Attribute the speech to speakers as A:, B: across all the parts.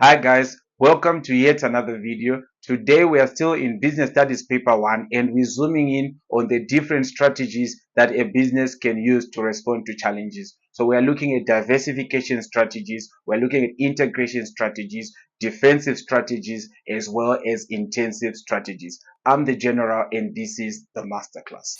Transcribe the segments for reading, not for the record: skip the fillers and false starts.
A: Hi guys, welcome to yet another video. Today we are still in Business Studies Paper 1 and we're zooming in on the different strategies that a business can use to respond to challenges. So we are looking at diversification strategies, we're looking at integration strategies, defensive strategies, as well as intensive strategies. I'm the General and this is the Masterclass.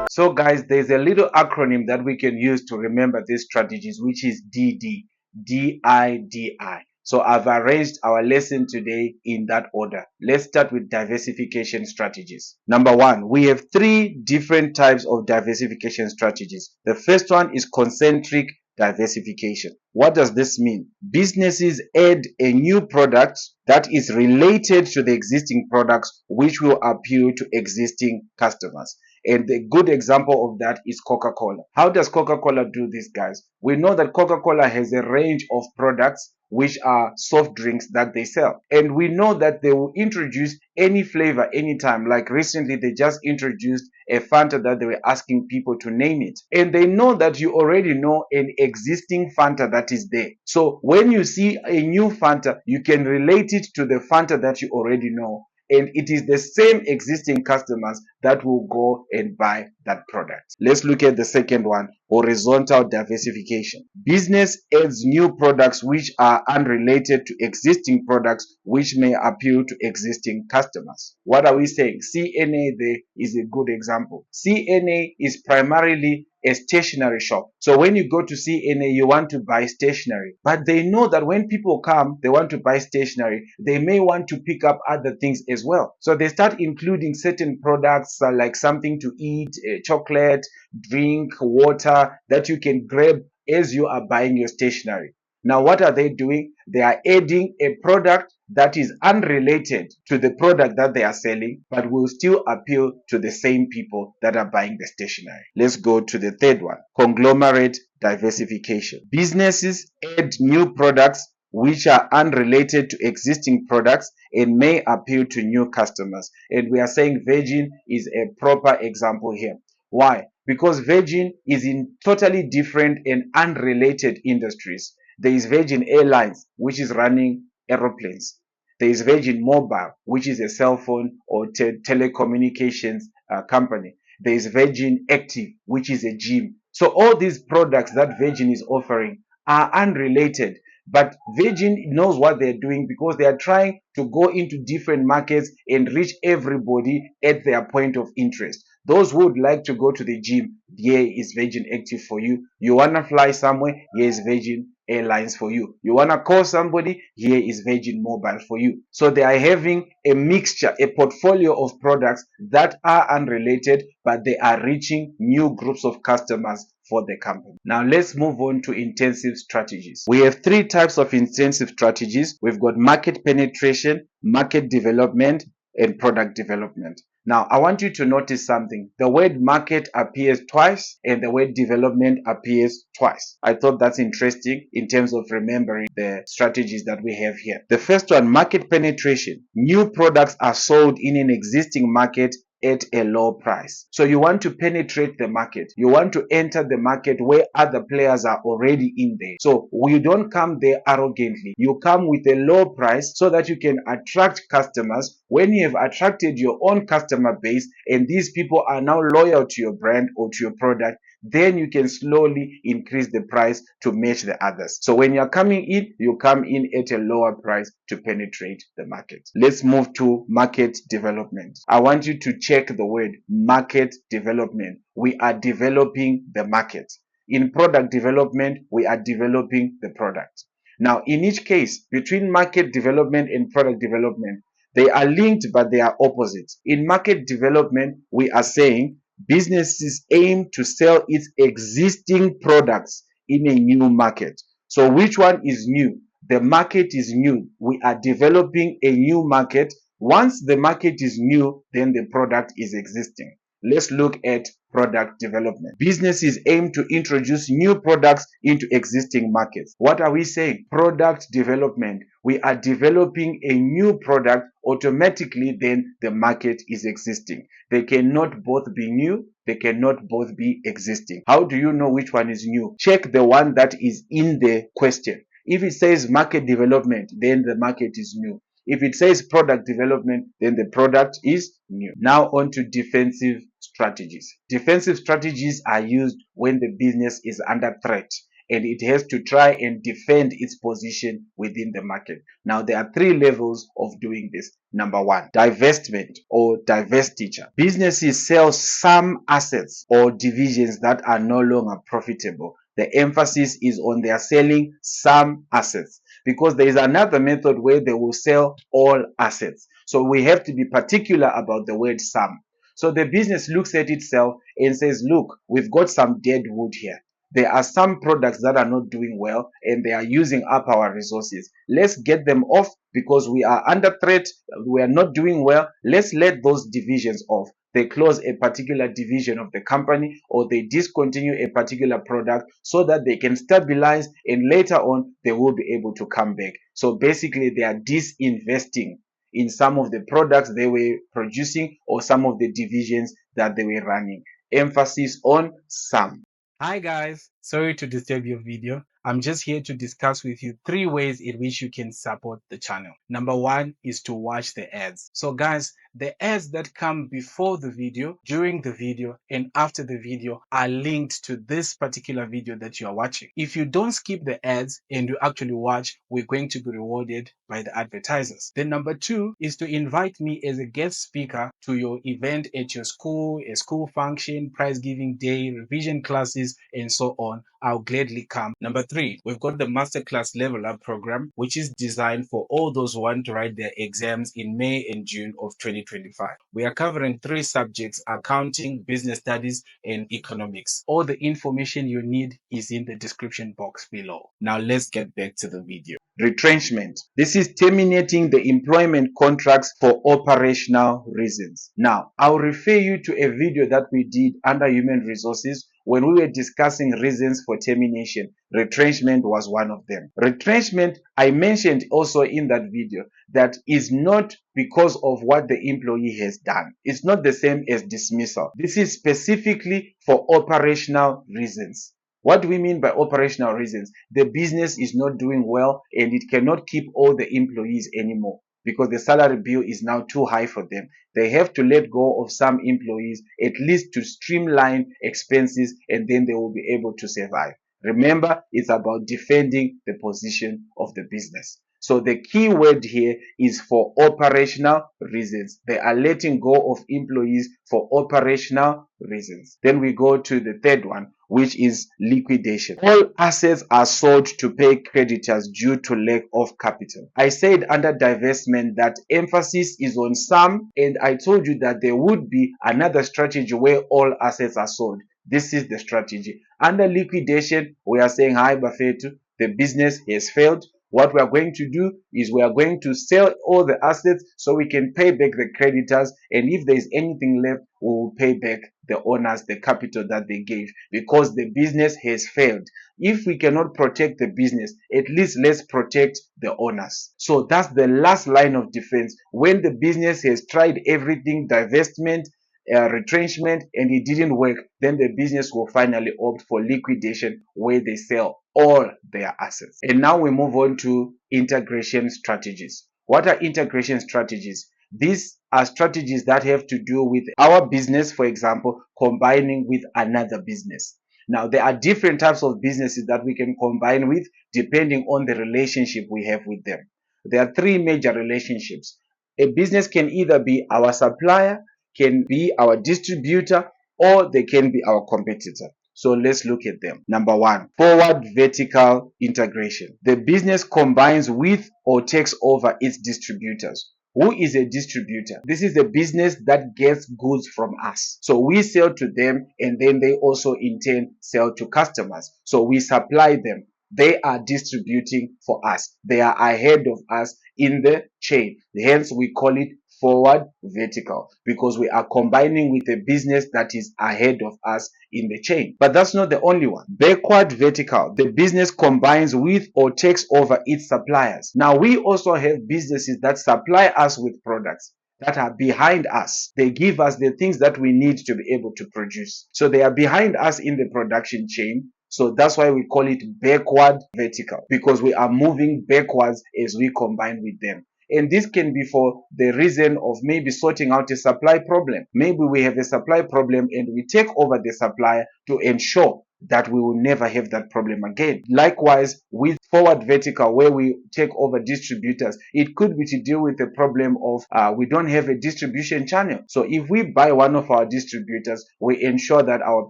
A: So guys, there's a little acronym that we can use to remember these strategies, which is DD, D-I-D-I. So I've arranged our lesson today in that order. Let's start with diversification strategies. Number one, we have three different types of diversification strategies. The first one is concentric diversification. What does this mean? Businesses add a new product that is related to the existing products, which will appeal to existing customers. And the good example of that is Coca-Cola. How does Coca-Cola do this, guys? We know that Coca-Cola has a range of products which are soft drinks that they sell. And we know that they will introduce any flavor anytime. Like recently, they just introduced a Fanta that they were asking people to name it. And they know that you already know an existing Fanta that is there. So when you see a new Fanta, you can relate it to the Fanta that you already know. And it is the same existing customers that will go and buy that product. Let's look at the second one, horizontal diversification. Business adds new products which are unrelated to existing products which may appeal to existing customers. What are we saying? CNA there is a good example. CNA is primarily a stationery shop. So when you go to CNA, you want to buy stationery, but they know that when people come, they want to buy stationery. They may want to pick up other things as well. So they start including certain products like something to eat, chocolate, drink, water that you can grab as you are buying your stationery. Now, what are they doing? They are adding a product that is unrelated to the product that they are selling, but will still appeal to the same people that are buying the stationery. Let's go to the third one, conglomerate diversification. Businesses add new products which are unrelated to existing products and may appeal to new customers. And we are saying Virgin is a proper example here. Why? Because Virgin is in totally different and unrelated industries. There is Virgin Airlines, which is running aeroplanes. There is Virgin Mobile, which is a cell phone or telecommunications company. There is Virgin Active, which is a gym. So all these products that Virgin is offering are unrelated. But Virgin knows what they're doing because they are trying to go into different markets and reach everybody at their point of interest. Those who would like to go to the gym, here is Virgin Active for you. You want to fly somewhere, here is Virgin Airlines for you. You want to call somebody, here is Virgin Mobile for you. So they are having a mixture, a portfolio of products that are unrelated, but they are reaching new groups of customers for the company. Now let's move on to intensive strategies. We have three types of intensive strategies. We've got market penetration, market development, and product development. Now, I want you to notice something. The word market appears twice and the word development appears twice. I thought that's interesting in terms of remembering the strategies that we have here. The first one, market penetration. New products are sold in an existing market at a low price. So you want to penetrate the market. You want to enter the market where other players are already in there. So you don't come there arrogantly. You come with a low price so that you can attract customers. When you have attracted your own customer base and these people are now loyal to your brand or to your product, then you can slowly increase the price to match the others. So when you're coming in, you come in at a lower price to penetrate the market. Let's move to market development. I want you to check the word market development. We are developing the market. In product development, we are developing the product. Now, in each case, between market development and product development, they are linked, but they are opposites. In market development, we are saying businesses aim to sell its existing products in a new market. So which one is new? The market is new. We are developing a new market. Once the market is new, then the product is existing. let's look at product development. Businesses aim to introduce new products into existing markets. What are we saying? Product development. We are developing a new product automatically, then the market is existing. They cannot both be new, they cannot both be existing. How do you know which one is new? Check the one that is in the question. If it says market development, then the market is new. If it says product development, then the product is new. Now on to defensive strategies. Defensive strategies are used when the business is under threat and it has to try and defend its position within the market. Now, there are three levels of doing this. Number one, divestment or divestiture. Businesses sell some assets or divisions that are no longer profitable. The emphasis is on their selling some assets, because there is another method where they will sell all assets. So we have to be particular about the word some. So the business looks at itself and says, look, we've got some dead wood here. There are some products that are not doing well and they are using up our resources. Let's get them off because we are under threat. We are not doing well. Let's let those divisions off. They close a particular division of the company or they discontinue a particular product so that they can stabilize and later on they will be able to come back. So basically they are disinvesting in some of the products they were producing or some of the divisions that they were running. Emphasis on some. Hi guys, sorry to disturb your video. I'm just here to discuss with you 3 ways in which you can support the channel. Number 1 is to watch the ads. So guys, the ads that come before the video, during the video, and after the video are linked to this particular video that you are watching. If you don't skip the ads and you actually watch, we're going to be rewarded by the advertisers. Then number 2 is to invite me as a guest speaker to your event at your school, a school function, prize giving day, revision classes, and so on. I'll gladly come. Number 3, we've got the Masterclass Level Up program, which is designed for all those who want to write their exams in May and June of 2025. We are covering 3 subjects: accounting, business studies, and economics. All the information you need is in the description box below. Now let's get back to the video. Retrenchment. This is terminating the employment contracts for operational reasons. Now, I'll refer you to a video that we did under Human Resources when we were discussing reasons for termination. Retrenchment was one of them. Retrenchment, I mentioned also in that video, that is not because of what the employee has done. It's not the same as dismissal. This is specifically for operational reasons. What do we mean by operational reasons? The business is not doing well and it cannot keep all the employees anymore because the salary bill is now too high for them. They have to let go of some employees, at least to streamline expenses, and then they will be able to survive. Remember, it's about defending the position of the business. So the key word here is for operational reasons. They are letting go of employees for operational reasons. Then we go to the third one, which is liquidation. All assets are sold to pay creditors due to lack of capital. I said under divestment that emphasis is on some, and I told you that there would be another strategy where all assets are sold. This is the strategy. Under liquidation, we are saying, hi Bafetu, the business has failed. What we are going to do is we are going to sell all the assets so we can pay back the creditors, and if there is anything left, we will pay back the owners the capital that they gave, because the business has failed. If we cannot protect the business, at least let's protect the owners. So that's the last line of defense. When the business has tried everything, divestment, retrenchment, and it didn't work, then the business will finally opt for liquidation, where they sell all their assets. And now we move on to integration strategies. What are integration strategies? These are strategies that have to do with our business, for example, combining with another business. Now, there are different types of businesses that we can combine with depending on the relationship we have with them. There are 3 major relationships. A business can either be our supplier, can be our distributor, or they can be our competitor. So let's look at them. Number 1, forward vertical integration. The business combines with or takes over its distributors. Who is a distributor? This is a business that gets goods from us. So we sell to them and then they also in turn sell to customers. So we supply them. They are distributing for us. They are ahead of us in the chain. Hence we call it forward vertical because we are combining with a business that is ahead of us in the chain. But that's not the only one. Backward vertical, the business combines with or takes over its suppliers. Now we also have businesses that supply us with products that are behind us. They give us the things that we need to be able to produce. So they are behind us in the production chain. So that's why we call it backward vertical, because we are moving backwards as we combine with them. And this can be for the reason of maybe sorting out a supply problem. Maybe we have a supply problem and we take over the supplier to ensure that we will never have that problem again. Likewise, with forward vertical, where we take over distributors, it could be to deal with the problem of we don't have a distribution channel. So if we buy one of our distributors, we ensure that our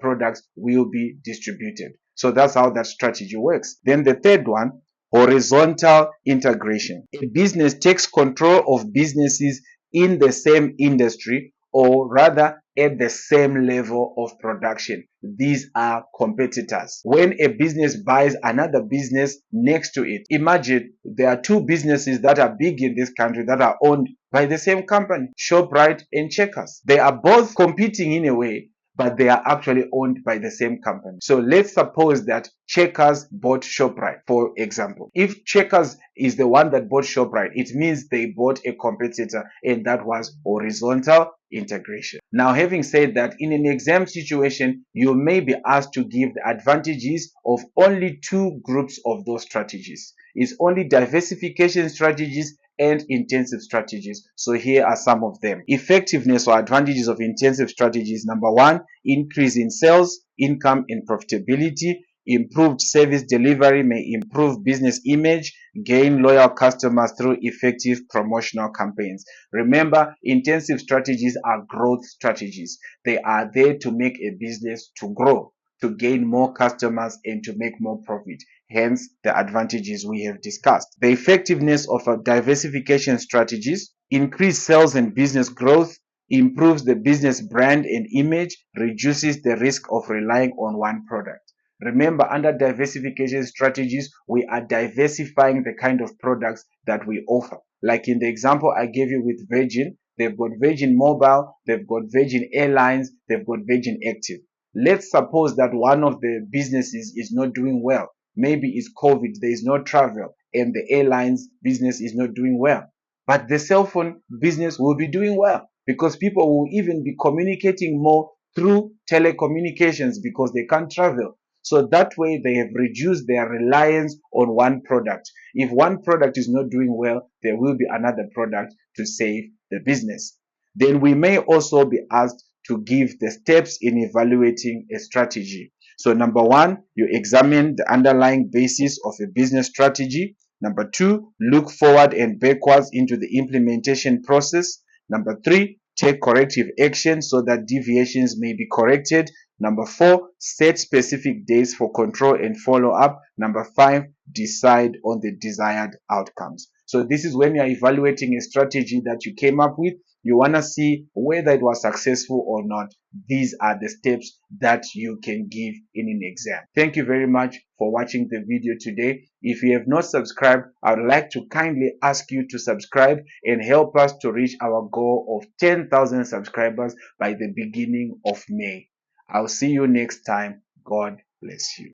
A: products will be distributed. So that's how that strategy works. Then the third one, horizontal integration. A business takes control of businesses in the same industry, or rather at the same level of production. These are competitors. When a business buys another business next to it, imagine there are two businesses that are big in this country that are owned by the same company, ShopRite and Checkers. They are both competing in a way, but they are actually owned by the same company. So let's suppose that Checkers bought ShopRite, for example. If Checkers is the one that bought ShopRite, it means they bought a competitor, and that was horizontal integration. Now, having said that, in an exam situation, you may be asked to give the advantages of only two groups of those strategies. It's only diversification strategies and intensive strategies. So here are some of them. Effectiveness or advantages of intensive strategies. Number one, increase in sales, income, and profitability. Improved service delivery may improve business image, gain loyal customers through effective promotional campaigns. Remember, intensive strategies are growth strategies. They are there to make a business to grow, to gain more customers, and to make more profit. Hence, the advantages we have discussed. The effectiveness of a diversification strategies: increase sales and business growth, improves the business brand and image, reduces the risk of relying on one product. Remember, under diversification strategies, we are diversifying the kind of products that we offer. Like in the example I gave you with Virgin, they've got Virgin Mobile, they've got Virgin Airlines, they've got Virgin Active. Let's suppose that one of the businesses is not doing well. Maybe it's COVID, there is no travel, and the airlines business is not doing well. But the cell phone business will be doing well because people will even be communicating more through telecommunications because they can't travel. So that way they have reduced their reliance on one product. If one product is not doing well, there will be another product to save the business. Then we may also be asked to give the steps in evaluating a strategy. So number one, you examine the underlying basis of a business strategy. Number two, look forward and backwards into the implementation process. Number three, take corrective action so that deviations may be corrected. Number four, set specific dates for control and follow up. Number five, decide on the desired outcomes. So this is when you're evaluating a strategy that you came up with. You want to see whether it was successful or not. These are the steps that you can give in an exam. Thank you very much for watching the video today. If you have not subscribed, I would like to kindly ask you to subscribe and help us to reach our goal of 10,000 subscribers by the beginning of May. I'll see you next time. God bless you.